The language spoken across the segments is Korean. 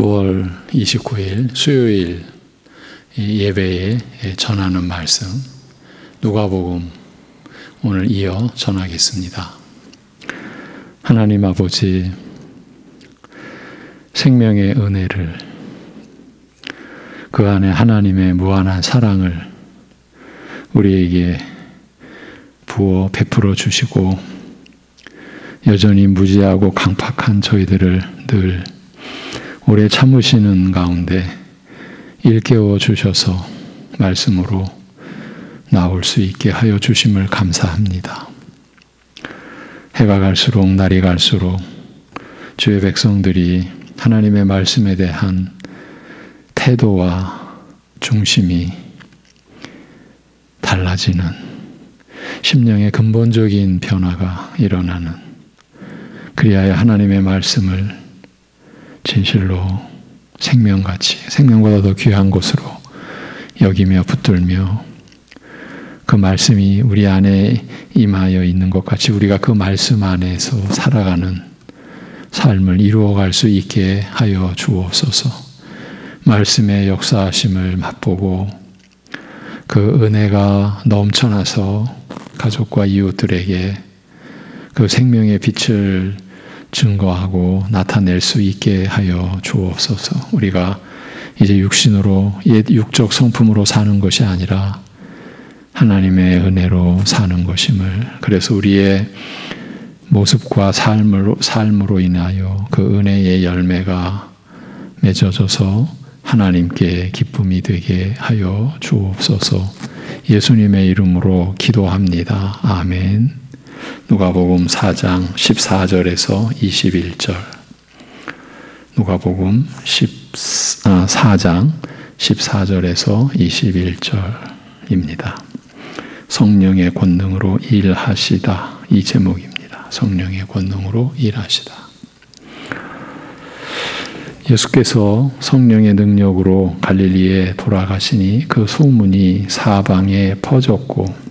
9월 29일 수요일 예배에 전하는 말씀 누가복음 오늘 이어 전하겠습니다. 하나님 아버지, 생명의 은혜를, 그 안에 하나님의 무한한 사랑을 우리에게 부어 베풀어 주시고 여전히 무지하고 강팍한 저희들을 늘 오래 참으시는 가운데 일깨워 주셔서 말씀으로 나올 수 있게 하여 주심을 감사합니다. 해가 갈수록 날이 갈수록 주의 백성들이 하나님의 말씀에 대한 태도와 중심이 달라지는 심령의 근본적인 변화가 일어나는, 그리하여 하나님의 말씀을 진실로 생명같이, 생명보다 더 귀한 곳으로 여기며 붙들며 그 말씀이 우리 안에 임하여 있는 것 같이 우리가 그 말씀 안에서 살아가는 삶을 이루어갈 수 있게 하여 주옵소서. 말씀의 역사하심을 맛보고 그 은혜가 넘쳐나서 가족과 이웃들에게 그 생명의 빛을 증거하고 나타낼 수 있게 하여 주옵소서. 우리가 이제 육신으로 옛 육적 성품으로 사는 것이 아니라 하나님의 은혜로 사는 것임을, 그래서 우리의 모습과 삶으로 인하여 그 은혜의 열매가 맺어져서 하나님께 기쁨이 되게 하여 주옵소서. 예수님의 이름으로 기도합니다. 아멘. 누가복음 4장 14절에서 21절. 누가복음 4장 14절에서 21절입니다. 성령의 권능으로 일하시다, 이 제목입니다. 성령의 권능으로 일하시다. 예수께서 성령의 능력으로 갈릴리에 돌아가시니 그 소문이 사방에 퍼졌고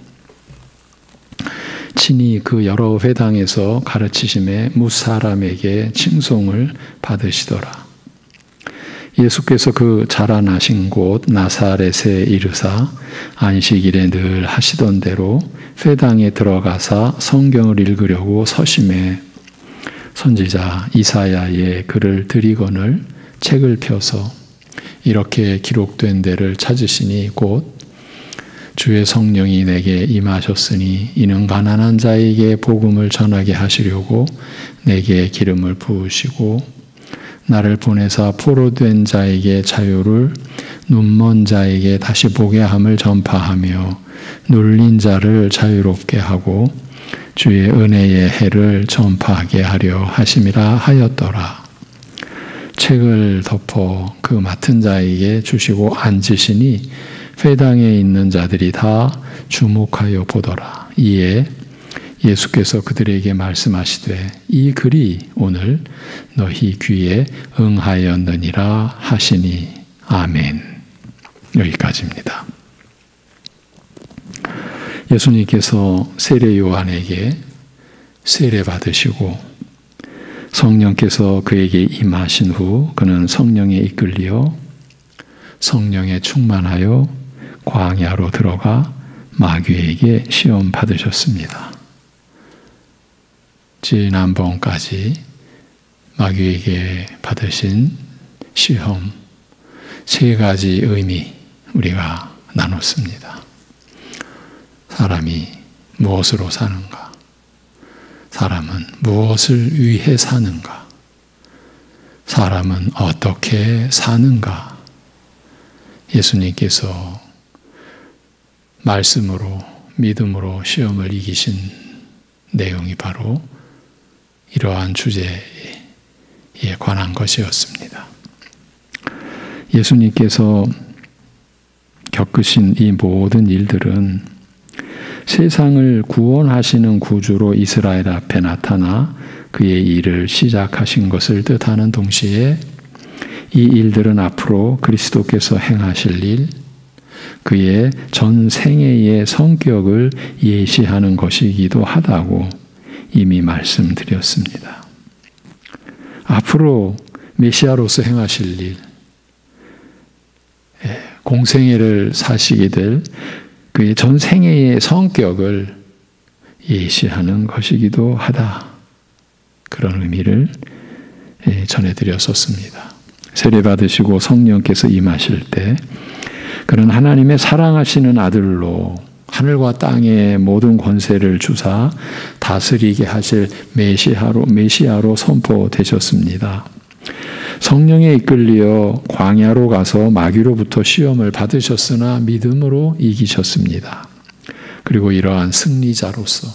친히 그 여러 회당에서 가르치심에 무사람에게 칭송을 받으시더라. 예수께서 그 자라나신 곳 나사렛에 이르사 안식일에 늘 하시던 대로 회당에 들어가사 성경을 읽으려고 서심해 선지자 이사야의 글을 들이거늘 책을 펴서 이렇게 기록된 데를 찾으시니 곧 주의 성령이 내게 임하셨으니 이는 가난한 자에게 복음을 전하게 하시려고 내게 기름을 부으시고 나를 보내사 포로된 자에게 자유를, 눈먼 자에게 다시 보게 함을 전파하며 눌린 자를 자유롭게 하고 주의 은혜의 해를 전파하게 하려 하심이라 하였더라. 책을 덮어 그 맡은 자에게 주시고 앉으시니 회당에 있는 자들이 다 주목하여 보더라. 이에 예수께서 그들에게 말씀하시되 이 글이 오늘 너희 귀에 응하였느니라 하시니. 아멘. 여기까지입니다. 예수님께서 세례 요한에게 세례 받으시고 성령께서 그에게 임하신 후 그는 성령에 이끌려 성령에 충만하여 광야로 들어가 마귀에게 시험 받으셨습니다. 지난번까지 마귀에게 받으신 시험 세 가지 의미 우리가 나눴습니다. 사람이 무엇으로 사는가? 사람은 무엇을 위해 사는가? 사람은 어떻게 사는가? 예수님께서 말씀으로, 믿음으로 시험을 이기신 내용이 바로 이러한 주제에 관한 것이었습니다. 예수님께서 겪으신 이 모든 일들은 세상을 구원하시는 구주로 이스라엘 앞에 나타나 그의 일을 시작하신 것을 뜻하는 동시에 이 일들은 앞으로 그리스도께서 행하실 일, 그의 전 생애의 성격을 예시하는 것이기도 하다고 이미 말씀드렸습니다. 앞으로 메시아로서 행하실 일, 공생애를 사시게 될 그의 전생애의 성격을 예시하는 것이기도 하다. 그런 의미를 전해드렸었습니다. 세례 받으시고 성령께서 임하실 때 그는 하나님의 사랑하시는 아들로 하늘과 땅의 모든 권세를 주사 다스리게 하실 메시아로 선포되셨습니다. 성령에 이끌려 광야로 가서 마귀로부터 시험을 받으셨으나 믿음으로 이기셨습니다. 그리고 이러한 승리자로서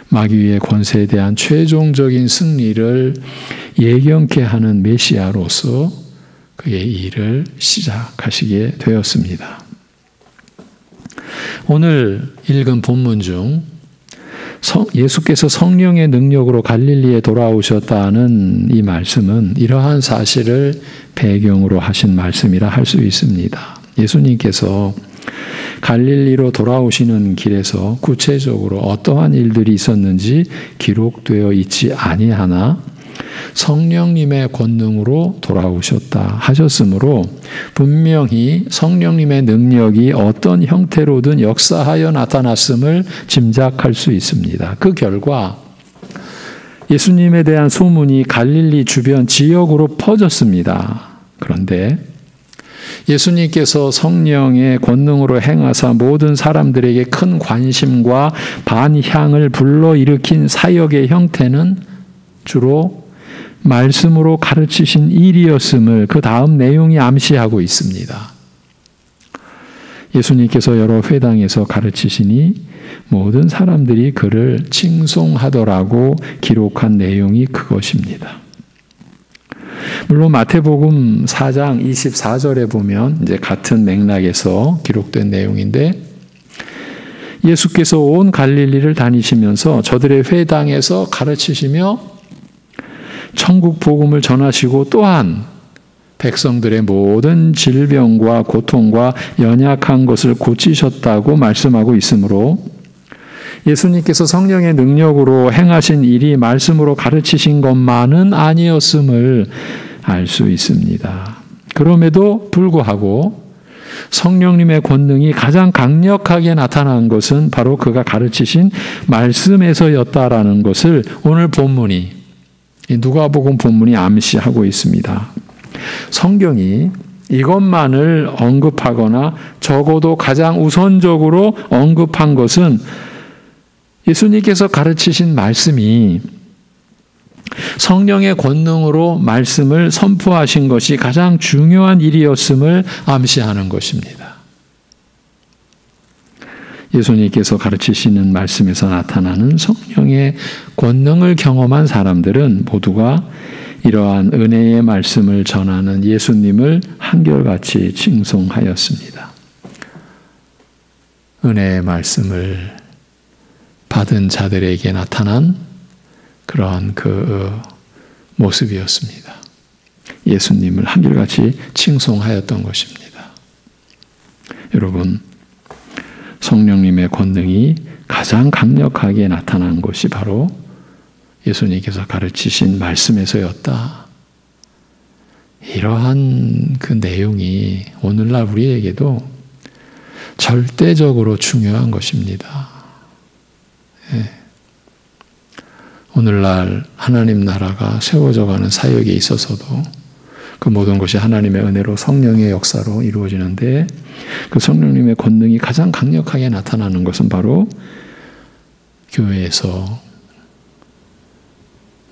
마귀의 권세에 대한 최종적인 승리를 예견케 하는 메시아로서 그의 일을 시작하시게 되었습니다. 오늘 읽은 본문 중 예수께서 성령의 능력으로 갈릴리에 돌아오셨다는 이 말씀은 이러한 사실을 배경으로 하신 말씀이라 할 수 있습니다. 예수님께서 갈릴리로 돌아오시는 길에서 구체적으로 어떠한 일들이 있었는지 기록되어 있지 아니하나 성령님의 권능으로 돌아오셨다 하셨으므로 분명히 성령님의 능력이 어떤 형태로든 역사하여 나타났음을 짐작할 수 있습니다. 그 결과 예수님에 대한 소문이 갈릴리 주변 지역으로 퍼졌습니다. 그런데 예수님께서 성령의 권능으로 행하사 모든 사람들에게 큰 관심과 반향을 불러일으킨 사역의 형태는 주로 말씀으로 가르치신 일이었음을 그 다음 내용이 암시하고 있습니다. 예수님께서 여러 회당에서 가르치시니 모든 사람들이 그를 칭송하더라고 기록한 내용이 그것입니다. 물론 마태복음 4장 24절에 보면 이제 같은 맥락에서 기록된 내용인데 예수께서 온 갈릴리를 다니시면서 저들의 회당에서 가르치시며 천국 복음을 전하시고 또한 백성들의 모든 질병과 고통과 연약한 것을 고치셨다고 말씀하고 있으므로 예수님께서 성령의 능력으로 행하신 일이 말씀으로 가르치신 것만은 아니었음을 알 수 있습니다. 그럼에도 불구하고 성령님의 권능이 가장 강력하게 나타난 것은 바로 그가 가르치신 말씀에서였다라는 것을 오늘 본문이 누가복음 본문이 암시하고 있습니다. 성경이 이것만을 언급하거나 적어도 가장 우선적으로 언급한 것은 예수님께서 가르치신 말씀이 성령의 권능으로 말씀을 선포하신 것이 가장 중요한 일이었음을 암시하는 것입니다. 예수님께서 가르치시는 말씀에서 나타나는 성령의 권능을 경험한 사람들은 모두가 이러한 은혜의 말씀을 전하는 예수님을 한결같이 칭송하였습니다. 은혜의 말씀을 받은 자들에게 나타난 그러한 그 모습이었습니다. 예수님을 한결같이 칭송하였던 것입니다. 여러분, 성령님의 권능이 가장 강력하게 나타난 것이 바로 예수님께서 가르치신 말씀에서였다. 이러한 그 내용이 오늘날 우리에게도 절대적으로 중요한 것입니다. 오늘날 하나님 나라가 세워져 가는 사역에 있어서도 그 모든 것이 하나님의 은혜로 성령의 역사로 이루어지는데 그 성령님의 권능이 가장 강력하게 나타나는 것은 바로 교회에서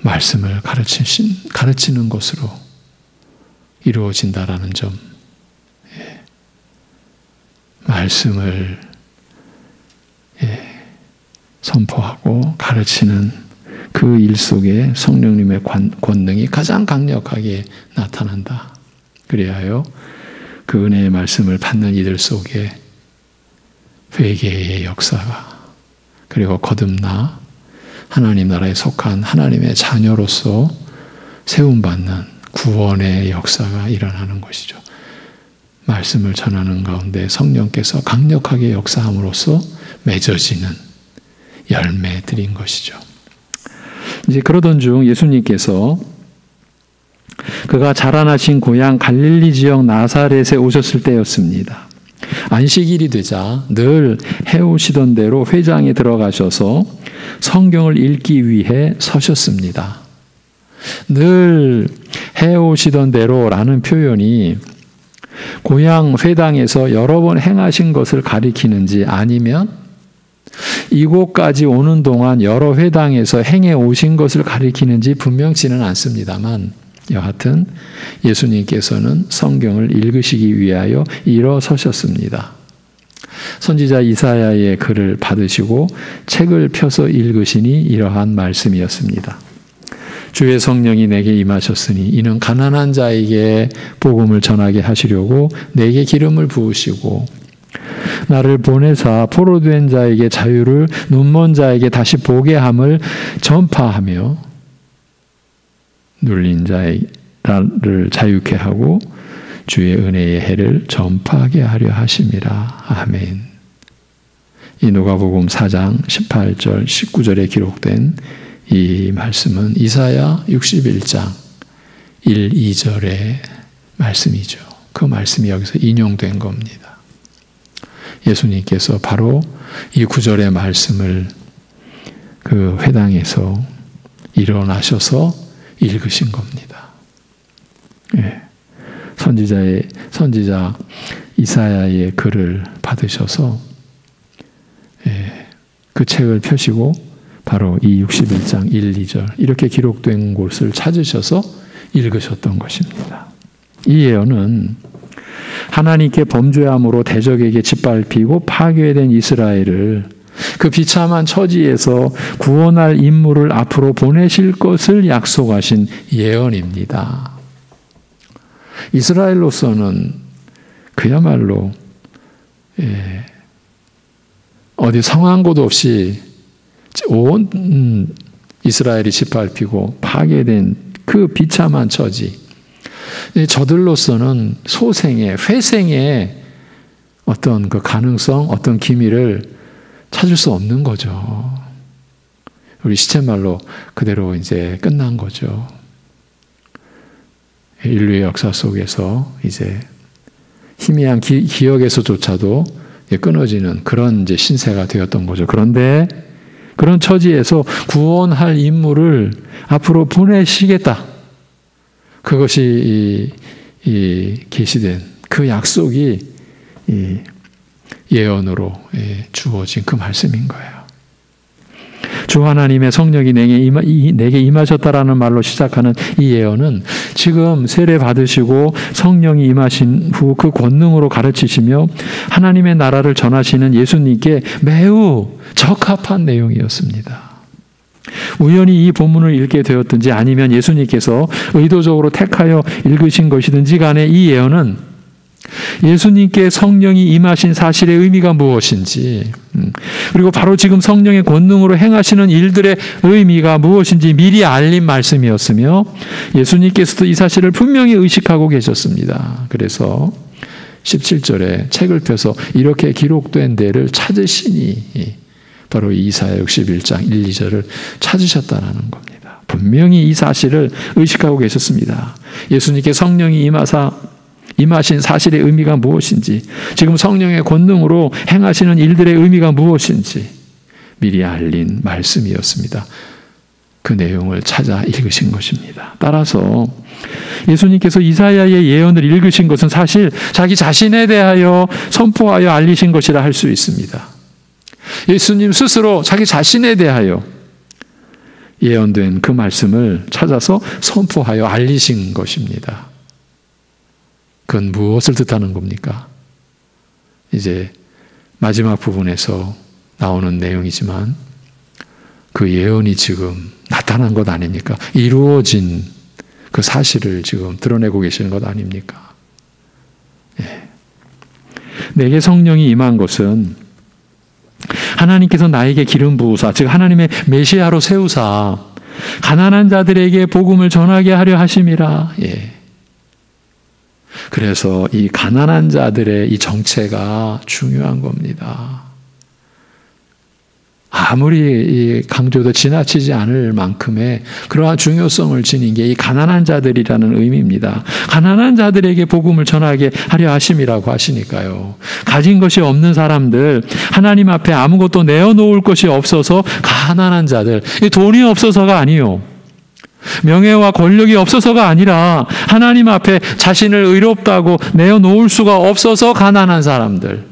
말씀을 가르치는 것으로 이루어진다라는 점. 말씀을 선포하고 가르치는 그 일 속에 성령님의 권능이 가장 강력하게 나타난다. 그리하여 그 은혜의 말씀을 받는 이들 속에 회개의 역사가 그리고 거듭나 하나님 나라에 속한 하나님의 자녀로서 세움받는 구원의 역사가 일어나는 것이죠. 말씀을 전하는 가운데 성령께서 강력하게 역사함으로써 맺어지는 열매들인 것이죠. 이제 그러던 중 예수님께서 그가 자라나신 고향 갈릴리 지역 나사렛에 오셨을 때였습니다. 안식일이 되자 늘 해오시던 대로 회당에 들어가셔서 성경을 읽기 위해 서셨습니다. 늘 해오시던 대로라는 표현이 고향 회당에서 여러 번 행하신 것을 가리키는지 아니면 이곳까지 오는 동안 여러 회당에서 행해 오신 것을 가리키는지 분명치는 않습니다만 여하튼 예수님께서는 성경을 읽으시기 위하여 일어서셨습니다. 선지자 이사야의 글을 받으시고 책을 펴서 읽으시니 이러한 말씀이었습니다. 주의 성령이 내게 임하셨으니 이는 가난한 자에게 복음을 전하게 하시려고 내게 기름을 부으시고 나를 보내사 포로된 자에게 자유를 눈먼 자에게 다시 보게 함을 전파하며 눌린 자를 자유케 하고 주의 은혜의 해를 전파하게 하려 하심이라. 아멘. 이 누가복음 4장 18절 19절에 기록된 이 말씀은 이사야 61장 1, 2절의 말씀이죠. 그 말씀이 여기서 인용된 겁니다. 예수님께서 바로 이 구절의 말씀을 그 회당에서 일어나셔서 읽으신 겁니다. 예. 선지자 이사야의 글을 받으셔서 그 책을 펴시고 바로 이 61장 1, 2절 이렇게 기록된 곳을 찾으셔서 읽으셨던 것입니다. 이 예언은 하나님께 범죄함으로 대적에게 짓밟히고 파괴된 이스라엘을 그 비참한 처지에서 구원할 인물을 앞으로 보내실 것을 약속하신 예언입니다. 이스라엘로서는 그야말로 어디 성한 곳 없이 온 이스라엘이 짓밟히고 파괴된 그 비참한 처지, 저들로서는 소생의 회생의 어떤 그 가능성, 어떤 기미를 찾을 수 없는 거죠. 우리 시쳇말로 그대로 이제 끝난 거죠. 인류의 역사 속에서 이제 희미한 기억에서조차도 끊어지는 그런 이제 신세가 되었던 거죠. 그런데 그런 처지에서 구원할 인물을 앞으로 보내시겠다. 그것이 계시된 그 약속이 예언으로 주어진 그 말씀인 거예요. 주 하나님의 성령이 내게 임하셨다라는 말로 시작하는 이 예언은 지금 세례 받으시고 성령이 임하신 후 그 권능으로 가르치시며 하나님의 나라를 전하시는 예수님께 매우 적합한 내용이었습니다. 우연히 이 본문을 읽게 되었든지 아니면 예수님께서 의도적으로 택하여 읽으신 것이든지 간에 이 예언은 예수님께 성령이 임하신 사실의 의미가 무엇인지, 그리고 바로 지금 성령의 권능으로 행하시는 일들의 의미가 무엇인지 미리 알린 말씀이었으며 예수님께서도 이 사실을 분명히 의식하고 계셨습니다. 그래서 17절에 책을 펴서 이렇게 기록된 데를 찾으시니 바로 이사야 61장 1, 2절을 찾으셨다는 겁니다. 분명히 이 사실을 의식하고 계셨습니다. 예수님께 성령이 임하신 사실의 의미가 무엇인지, 지금 성령의 권능으로 행하시는 일들의 의미가 무엇인지 미리 알린 말씀이었습니다. 그 내용을 찾아 읽으신 것입니다. 따라서 예수님께서 이사야의 예언을 읽으신 것은 사실 자기 자신에 대하여 선포하여 알리신 것이라 할 수 있습니다. 예수님 스스로 자기 자신에 대하여 예언된 그 말씀을 찾아서 선포하여 알리신 것입니다. 그건 무엇을 뜻하는 겁니까? 이제 마지막 부분에서 나오는 내용이지만 그 예언이 지금 나타난 것 아닙니까? 이루어진 그 사실을 지금 드러내고 계시는 것 아닙니까? 예. 내게 성령이 임한 것은 하나님께서 나에게 기름 부으사, 즉 하나님의 메시아로 세우사 가난한 자들에게 복음을 전하게 하려 하심이라. 예. 그래서 이 가난한 자들의 이 정체가 중요한 겁니다. 아무리 강조도 지나치지 않을 만큼의 그러한 중요성을 지닌 게 이 가난한 자들이라는 의미입니다. 가난한 자들에게 복음을 전하게 하려 하심이라고 하시니까요. 가진 것이 없는 사람들, 하나님 앞에 아무것도 내어놓을 것이 없어서 가난한 자들, 돈이 없어서가 아니요. 명예와 권력이 없어서가 아니라 하나님 앞에 자신을 의롭다고 내어놓을 수가 없어서 가난한 사람들,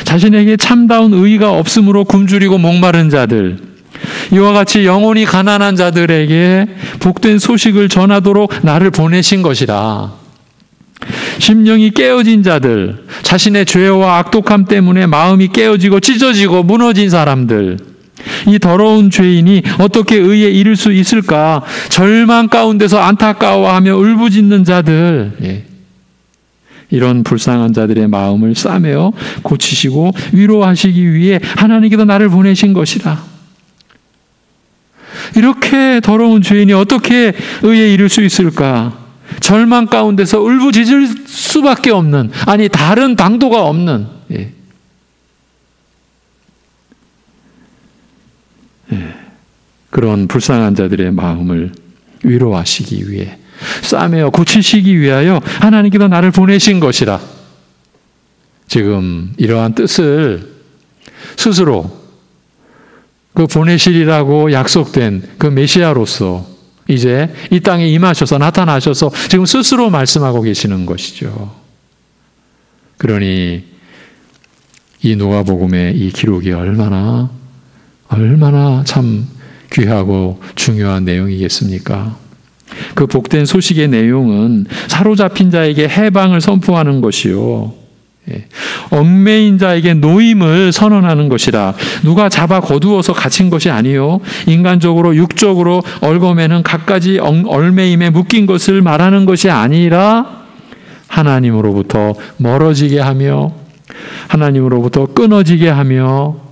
자신에게 참다운 의의가 없으므로 굶주리고 목마른 자들, 이와 같이 영혼이 가난한 자들에게 복된 소식을 전하도록 나를 보내신 것이라. 심령이 깨어진 자들, 자신의 죄와 악독함 때문에 마음이 깨어지고 찢어지고 무너진 사람들, 이 더러운 죄인이 어떻게 의에 이를 수 있을까? 절망 가운데서 안타까워하며 울부짖는 자들, 이런 불쌍한 자들의 마음을 싸매어 고치시고 위로하시기 위해 하나님께서 나를 보내신 것이라. 이렇게 더러운 죄인이 어떻게 의에 이를 수 있을까? 절망 가운데서 울부짖을 수밖에 없는, 아니 다른 방도가 없는, 그런 불쌍한 자들의 마음을 위로하시기 위해, 싸매어 고치시기 위하여 하나님께서 나를 보내신 것이라. 지금 이러한 뜻을 스스로 그 보내시리라고 약속된 그 메시아로서 이제 이 땅에 임하셔서 나타나셔서 지금 스스로 말씀하고 계시는 것이죠. 그러니 이 누가복음의 이 기록이 얼마나 참 귀하고 중요한 내용이겠습니까? 그 복된 소식의 내용은 사로잡힌 자에게 해방을 선포하는 것이요, 얽매인 자에게 노임을 선언하는 것이라. 누가 잡아 거두어서 갇힌 것이 아니요, 인간적으로 육적으로 얽어매는 갖가지 얽매임에 묶인 것을 말하는 것이 아니라 하나님으로부터 멀어지게 하며 하나님으로부터 끊어지게 하며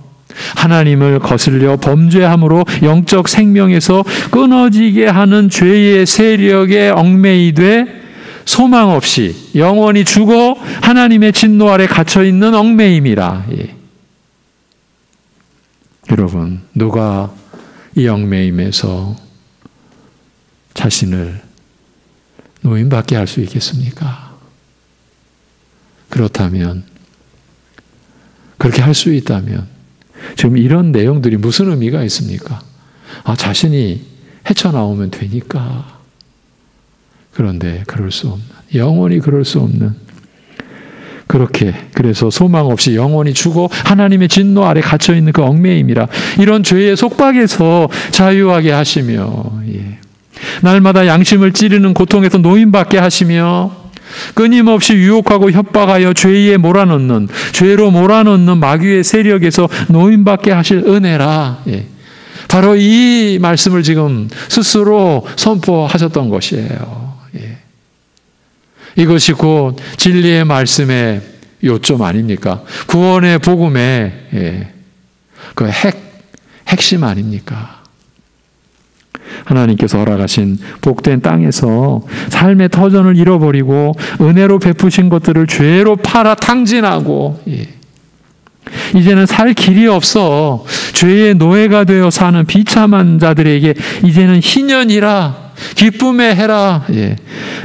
하나님을 거슬려 범죄함으로 영적 생명에서 끊어지게 하는 죄의 세력에 얽매이되 소망 없이 영원히 죽어 하나님의 진노 아래 갇혀있는 얽매임이라. 여러분, 누가 이 얽매임에서 자신을 노임받게 할 수 있겠습니까? 그렇다면, 그렇게 할 수 있다면 지금 이런 내용들이 무슨 의미가 있습니까? 자신이 헤쳐나오면 되니까. 그런데 그럴 수 없는, 영원히 그럴 수 없는, 그래서 소망 없이 영원히 죽어 하나님의 진노 아래 갇혀있는 그 얽매임이라. 이런 죄의 속박에서 자유하게 하시며, 날마다 양심을 찌르는 고통에서 노임받게 하시며, 끊임없이 유혹하고 협박하여 죄로 몰아넣는 마귀의 세력에서 노임받게 하실 은혜라. 바로 이 말씀을 지금 스스로 선포하셨던 것이에요. 이것이 곧 진리의 말씀의 요점 아닙니까? 구원의 복음의 그 핵심 아닙니까? 하나님께서 허락하신 복된 땅에서 삶의 터전을 잃어버리고 은혜로 베푸신 것들을 죄로 팔아 탕진하고, 이제는 살 길이 없어 죄의 노예가 되어 사는 비참한 자들에게 이제는 희년이라, 기쁨의 해라,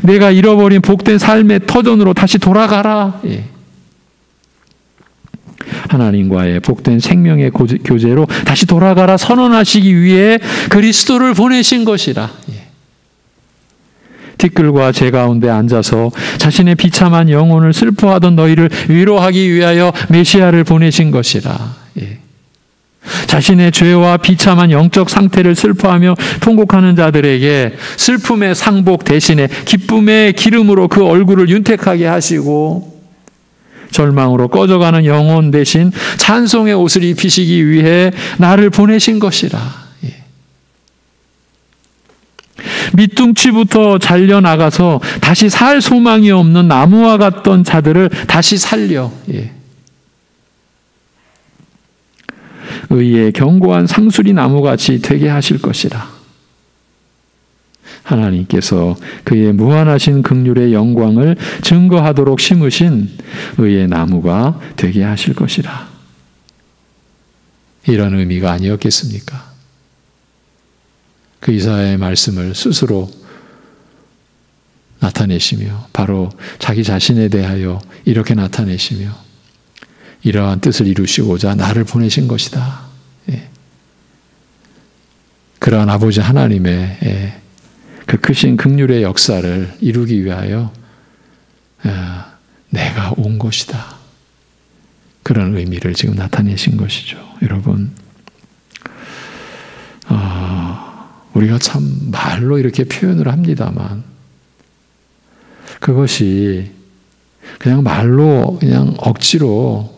내가 잃어버린 복된 삶의 터전으로 다시 돌아가라, 하나님과의 복된 생명의 교제로 다시 돌아가라 선언하시기 위해 그리스도를 보내신 것이라. 티끌과 재 가운데 앉아서 자신의 비참한 영혼을 슬퍼하던 너희를 위로하기 위하여 메시아를 보내신 것이라. 자신의 죄와 비참한 영적 상태를 슬퍼하며 통곡하는 자들에게 슬픔의 상복 대신에 기쁨의 기름으로 그 얼굴을 윤택하게 하시고, 절망으로 꺼져가는 영혼 대신 찬송의 옷을 입히시기 위해 나를 보내신 것이라. 밑둥치부터 잘려나가서 다시 살 소망이 없는 나무와 같던 자들을 다시 살려 의의 견고한 상수리 나무같이 되게 하실 것이라. 하나님께서 그의 무한하신 긍휼의 영광을 증거하도록 심으신 의의 나무가 되게 하실 것이라. 이런 의미가 아니었겠습니까? 그 이사야의 말씀을 스스로 나타내시며 바로 자기 자신에 대하여 이렇게 나타내시며 이러한 뜻을 이루시고자 나를 보내신 것이다. 예. 그러한 아버지 하나님의 그 크신 긍휼의 역사를 이루기 위하여 내가 온 것이다. 그런 의미를 지금 나타내신 것이죠. 여러분, 우리가 참 말로 이렇게 표현을 합니다만 그것이 그냥 말로 그냥 억지로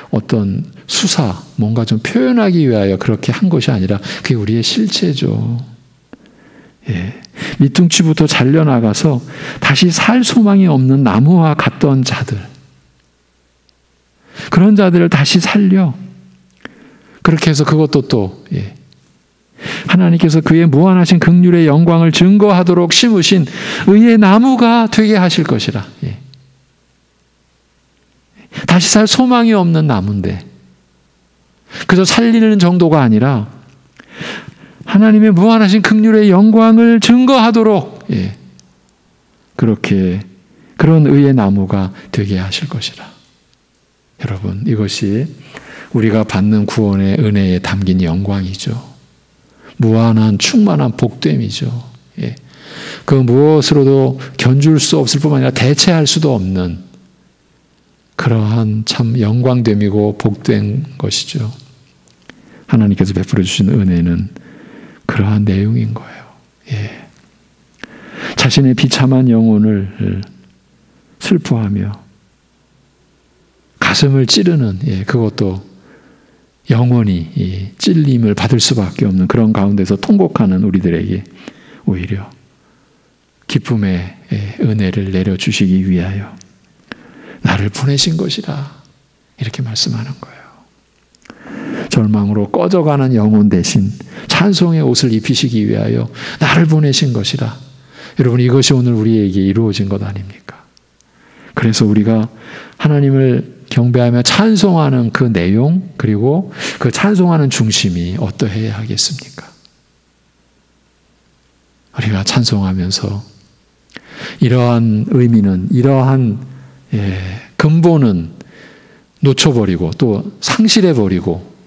어떤 수사, 뭔가 좀 표현하기 위하여 그렇게 한 것이 아니라 그게 우리의 실체죠. 예. 밑둥치부터 잘려나가서 다시 살 소망이 없는 나무와 같던 자들, 그런 자들을 다시 살려 그렇게 해서 그것도 또 하나님께서 그의 무한하신 긍휼의 영광을 증거하도록 심으신 의의 나무가 되게 하실 것이라. 다시 살 소망이 없는 나무인데 그저 살리는 정도가 아니라 하나님의 무한하신 긍휼의 영광을 증거하도록 그렇게 그런 의의 나무가 되게 하실 것이라. 여러분, 이것이 우리가 받는 구원의 은혜에 담긴 영광이죠. 무한한 충만한 복됨이죠. 그 무엇으로도 견줄 수 없을 뿐만 아니라 대체할 수도 없는 그러한 참 영광됨이고 복된 것이죠. 하나님께서 베풀어 주신 은혜는 그러한 내용인 거예요. 자신의 비참한 영혼을 슬퍼하며 가슴을 찌르는 그것도 영원히 찔림을 받을 수밖에 없는 그런 가운데서 통곡하는 우리들에게 오히려 기쁨의 은혜를 내려주시기 위하여 나를 보내신 것이라 이렇게 말씀하는 거예요. 절망으로 꺼져가는 영혼 대신 찬송의 옷을 입히시기 위하여 나를 보내신 것이라. 여러분, 이것이 오늘 우리에게 이루어진 것 아닙니까? 그래서 우리가 하나님을 경배하며 찬송하는 그 내용, 그리고 그 찬송하는 중심이 어떠해야 하겠습니까? 우리가 찬송하면서 이러한 의미는, 이러한 근본은 놓쳐버리고 또 상실해버리고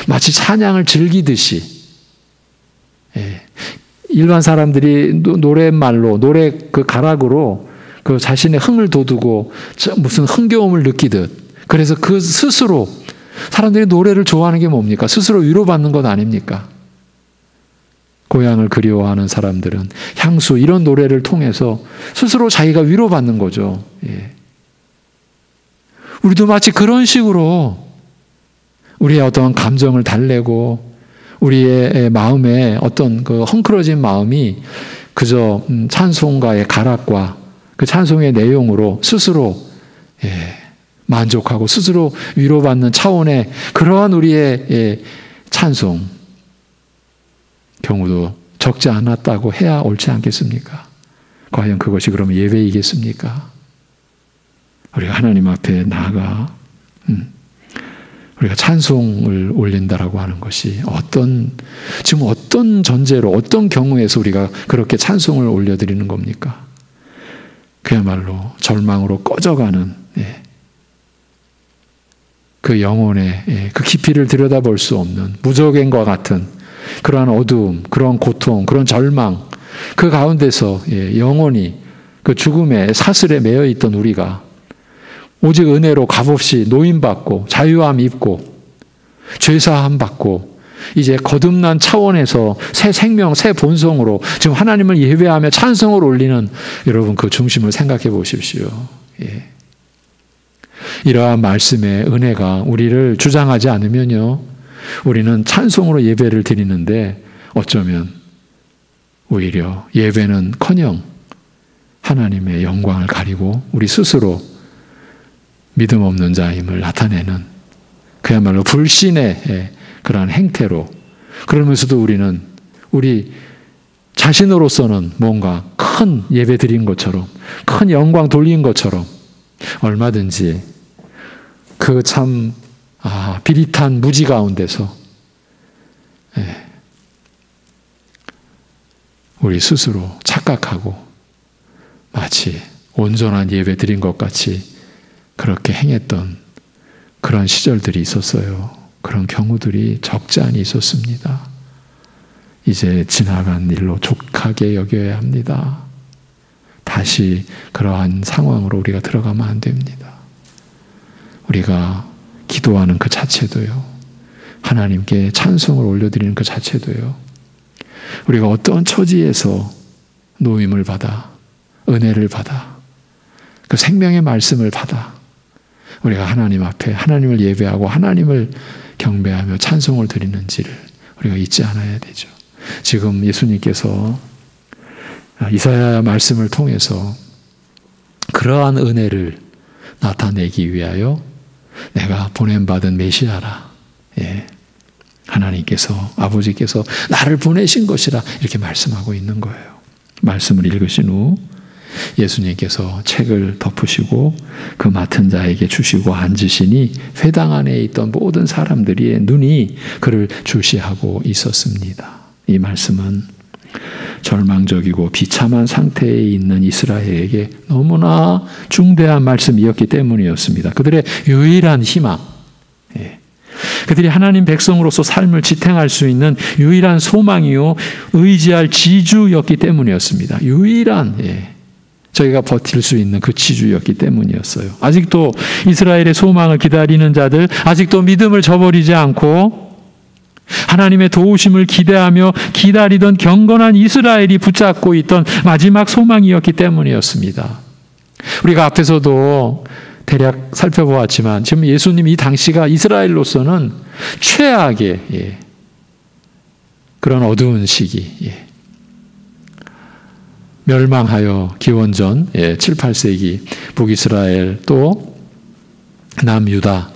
마치 찬양을 즐기듯이 일반 사람들이 노랫말로, 노래 그 가락으로 그 자신의 흥을 돋우고 무슨 흥겨움을 느끼듯, 그래서 그 스스로 사람들이 노래를 좋아하는 게 뭡니까? 스스로 위로받는 것 아닙니까? 고향을 그리워하는 사람들은 향수, 이런 노래를 통해서 스스로 자기가 위로받는 거죠. 우리도 마치 그런 식으로 우리의 어떤 감정을 달래고 우리의 마음에 어떤 그 헝클어진 마음이 그저 찬송가의 가락과 그 찬송의 내용으로 스스로 만족하고 스스로 위로받는 차원의 그러한 우리의 찬송 경우도 적지 않았다고 해야 옳지 않겠습니까? 과연 그것이 그러면 예배이겠습니까? 우리가 하나님 앞에 나아가 우리가 찬송을 올린다라고 하는 것이 지금 어떤 전제로, 어떤 경우에서 우리가 그렇게 찬송을 올려드리는 겁니까? 그야말로 절망으로 꺼져가는 그 영혼의 그 깊이를 들여다볼 수 없는 무적행과 같은 그러한 어두움, 그러한 고통, 그런 절망, 그 가운데서 영원히 그 죽음의 사슬에 매여 있던 우리가 오직 은혜로 값없이 노임받고 자유함 입고 죄사함 받고 이제 거듭난 차원에서 새 생명, 새 본성으로 지금 하나님을 예배하며 찬송을 올리는 여러분, 그 중심을 생각해 보십시오. 이러한 말씀의 은혜가 우리를 주장하지 않으면요, 우리는 찬송으로 예배를 드리는데 어쩌면 오히려 예배는커녕 하나님의 영광을 가리고 우리 스스로 믿음 없는 자임을 나타내는 그야말로 불신의 그러한 행태로, 그러면서도 우리는 우리 자신으로서는 뭔가 큰 예배 드린 것처럼, 큰 영광 돌린 것처럼 얼마든지 그 참 비릿한 무지 가운데서 우리 스스로 착각하고 마치 온전한 예배 드린 것 같이 그렇게 행했던 그런 시절들이 있었어요. 그런 경우들이 적지 않이 있었습니다. 이제 지나간 일로 족하게 여겨야 합니다. 다시 그러한 상황으로 우리가 들어가면 안 됩니다. 우리가 기도하는 그 자체도요, 하나님께 찬송을 올려드리는 그 자체도요, 우리가 어떤 처지에서 노임을 받아, 은혜를 받아, 그 생명의 말씀을 받아 우리가 하나님 앞에 하나님을 예배하고 하나님을 경배하며 찬송을 드리는지를 우리가 잊지 않아야 되죠. 지금 예수님께서 이사야 말씀을 통해서 그러한 은혜를 나타내기 위하여 내가 보냄받은 메시아라, 하나님께서, 아버지께서 나를 보내신 것이라 이렇게 말씀하고 있는 거예요. 말씀을 읽으신 후 예수님께서 책을 덮으시고 그 맡은 자에게 주시고 앉으시니 회당 안에 있던 모든 사람들의 눈이 그를 주시하고 있었습니다. 이 말씀은 절망적이고 비참한 상태에 있는 이스라엘에게 너무나 중대한 말씀이었기 때문이었습니다. 그들의 유일한 희망, 그들이 하나님 백성으로서 삶을 지탱할 수 있는 유일한 소망이요 의지할 지주였기 때문이었습니다. 유일한 저희가 버틸 수 있는 그 지주였기 때문이었어요. 아직도 이스라엘의 소망을 기다리는 자들, 아직도 믿음을 저버리지 않고 하나님의 도우심을 기대하며 기다리던 경건한 이스라엘이 붙잡고 있던 마지막 소망이었기 때문이었습니다. 우리가 앞에서도 대략 살펴보았지만 지금 예수님 이 당시가 이스라엘로서는 최악의 그런 어두운 시기, 멸망하여 기원전 7, 8세기 북이스라엘 또 남유다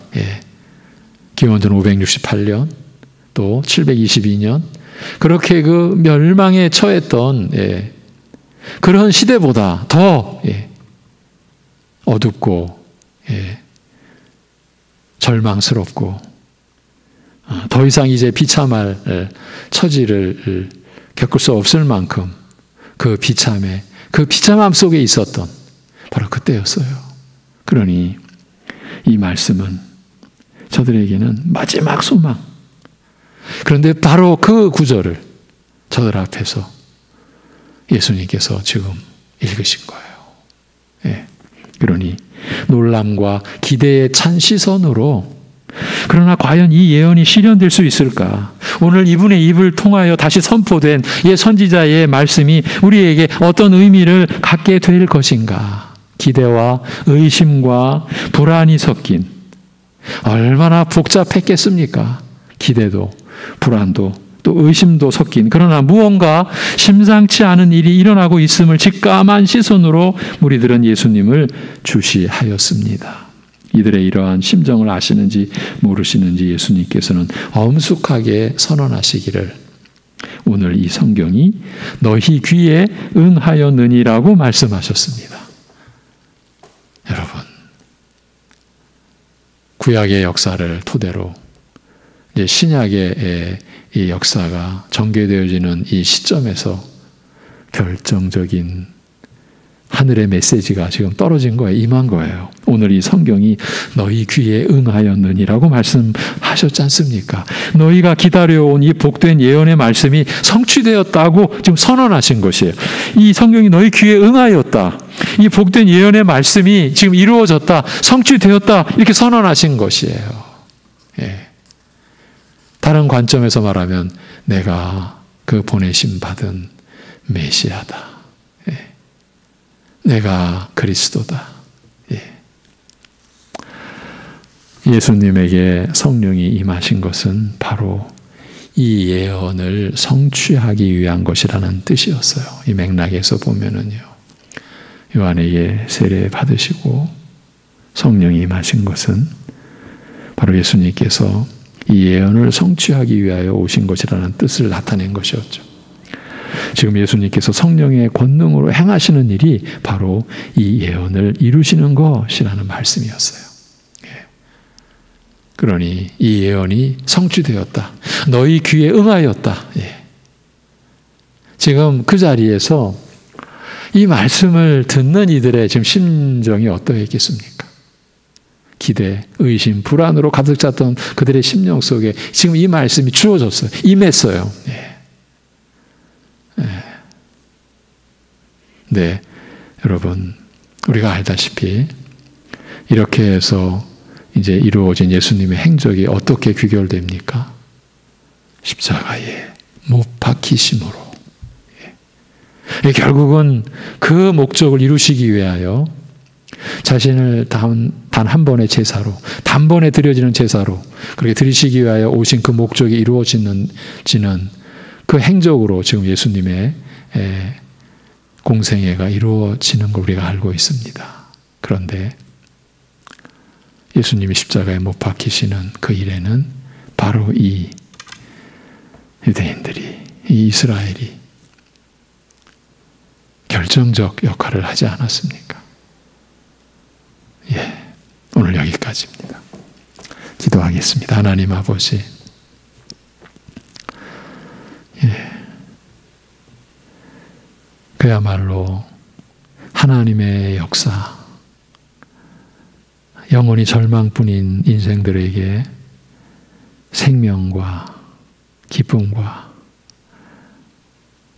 기원전 568년 또 722년 그렇게 그 멸망에 처했던 그런 시대보다 더 어둡고 절망스럽고 더 이상 이제 비참할 처지를 겪을 수 없을 만큼 그 비참함 속에 있었던 바로 그때였어요. 그러니 이 말씀은 저들에게는 마지막 소망. 그런데 바로 그 구절을 저들 앞에서 예수님께서 지금 읽으신 거예요. 그러니 놀람과 기대에 찬 시선으로 그러나 과연 이 예언이 실현될 수 있을까? 오늘 이분의 입을 통하여 다시 선포된 예 선지자의 말씀이 우리에게 어떤 의미를 갖게 될 것인가? 기대와 의심과 불안이 섞인 얼마나 복잡했겠습니까? 기대도 불안도 또 의심도 섞인 그러나 무언가 심상치 않은 일이 일어나고 있음을 직감한 시선으로 무리들은 예수님을 주시하였습니다. 이들의 이러한 심정을 아시는지 모르시는지 예수님께서는 엄숙하게 선언하시기를 오늘 이 성경이 너희 귀에 응하였느니라고 말씀하셨습니다. 여러분, 구약의 역사를 토대로 이제 신약의 이 역사가 전개되어지는 이 시점에서 결정적인 하늘의 메시지가 지금 떨어진 거예요. 임한 거예요. 오늘 이 성경이 너희 귀에 응하였느니라고 말씀하셨지 않습니까? 너희가 기다려온 이 복된 예언의 말씀이 성취되었다고 지금 선언하신 것이에요. 이 성경이 너희 귀에 응하였다. 이 복된 예언의 말씀이 지금 이루어졌다. 성취되었다. 이렇게 선언하신 것이에요. 다른 관점에서 말하면 내가 그 보내심 받은 메시아다. 내가 그리스도다. 예수님에게 성령이 임하신 것은 바로 이 예언을 성취하기 위한 것이라는 뜻이었어요. 이 맥락에서 보면은요. 요한에게 세례 받으시고 성령이 임하신 것은 바로 예수님께서 이 예언을 성취하기 위하여 오신 것이라는 뜻을 나타낸 것이었죠. 지금 예수님께서 성령의 권능으로 행하시는 일이 바로 이 예언을 이루시는 것이라는 말씀이었어요. 그러니 이 예언이 성취되었다. 너희 귀에 응하였다. 예. 지금 그 자리에서 이 말씀을 듣는 이들의 지금 심정이 어떠했겠습니까? 기대, 의심, 불안으로 가득 찼던 그들의 심령 속에 지금 이 말씀이 주어졌어요. 임했어요. 예. 예. 네, 여러분, 우리가 알다시피 이렇게 해서 이제 이루어진 예수님의 행적이 어떻게 귀결됩니까? 십자가에 못 박히심으로. 예. 결국은 그 목적을 이루시기 위하여 자신을 단 한 번의 제사로, 단번에 드려지는 제사로 그렇게 드리시기 위하여 오신 그 목적이 이루어지는 그 행적으로 지금 예수님의 공생애가 이루어지는 걸 우리가 알고 있습니다. 그런데 예수님이 십자가에 못 박히시는 그 일에는 바로 이 유대인들이, 이 이스라엘이 결정적 역할을 하지 않았습니까? 예, 오늘 여기까지입니다. 기도하겠습니다. 하나님 아버지, 예, 그야말로 하나님의 역사, 영원히 절망뿐인 인생들에게 생명과 기쁨과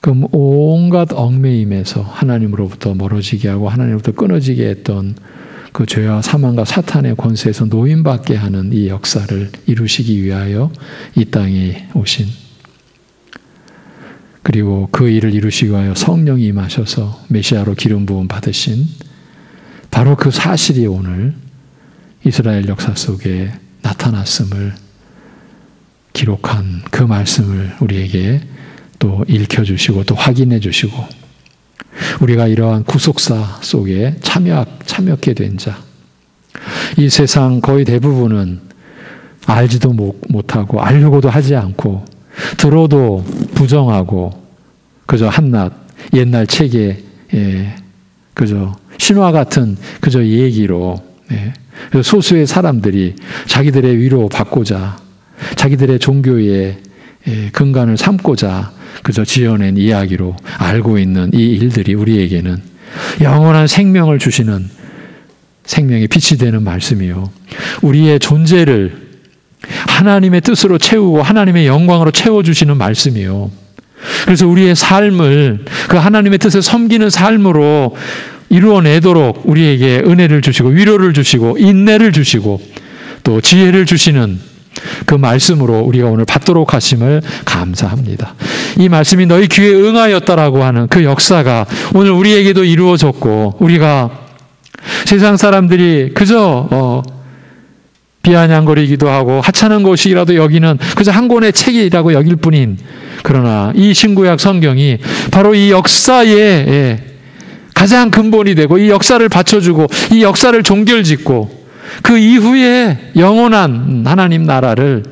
그 온갖 얽매임에서 하나님으로부터 멀어지게 하고 하나님으로부터 끊어지게 했던 그 죄와 사망과 사탄의 권세에서 노임받게 하는 이 역사를 이루시기 위하여 이 땅에 오신, 그리고 그 일을 이루시기 위하여 성령이 임하셔서 메시아로 기름 부음 받으신 바로 그 사실이 오늘 이스라엘 역사 속에 나타났음을 기록한 그 말씀을 우리에게 또 읽혀주시고 또 확인해 주시고, 우리가 이러한 구속사 속에 참여하게 된 자, 이 세상 거의 대부분은 알지도 못하고 알려고도 하지 않고 들어도 부정하고 그저 한낱 옛날 책에 그저 신화 같은 그저 얘기로 소수의 사람들이 자기들의 위로 받고자 자기들의 종교의 근간을 삼고자 그저 지어낸 이야기로 알고 있는 이 일들이 우리에게는 영원한 생명을 주시는 생명의 빛이 되는 말씀이요, 우리의 존재를 하나님의 뜻으로 채우고 하나님의 영광으로 채워주시는 말씀이요, 그래서 우리의 삶을 그 하나님의 뜻을 섬기는 삶으로 이루어내도록 우리에게 은혜를 주시고 위로를 주시고 인내를 주시고 또 지혜를 주시는 그 말씀으로 우리가 오늘 받도록 하심을 감사합니다. 이 말씀이 너희 귀에 응하였다라고 하는 그 역사가 오늘 우리에게도 이루어졌고, 우리가 세상 사람들이 그저 비아냥거리기도 하고 하찮은 것이라도 여기는 그저 한 권의 책이라고 여길 뿐인, 그러나 이 신구약 성경이 바로 이 역사의 가장 근본이 되고 이 역사를 받쳐주고 이 역사를 종결짓고 그 이후에 영원한 하나님 나라를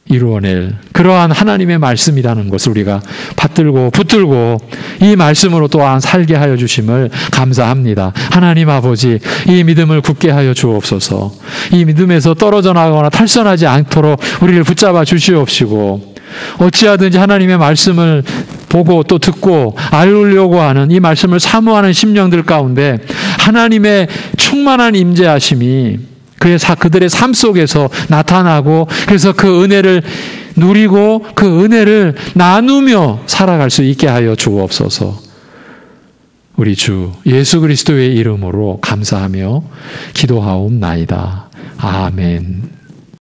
이루어낼 그러한 하나님의 말씀이라는 것을 우리가 받들고 붙들고 이 말씀으로 또한 살게 하여 주심을 감사합니다. 하나님 아버지, 이 믿음을 굳게 하여 주옵소서. 이 믿음에서 떨어져 나가거나 탈선하지 않도록 우리를 붙잡아 주시옵시고, 어찌하든지 하나님의 말씀을 보고 또 듣고 알려고 하는 이 말씀을 사모하는 심령들 가운데 하나님의 충만한 임재하심이 그들의 삶 속에서 나타나고, 그래서 그 은혜를 누리고 그 은혜를 나누며 살아갈 수 있게 하여 주옵소서. 우리 주 예수 그리스도의 이름으로 감사하며 기도하옵나이다. 아멘.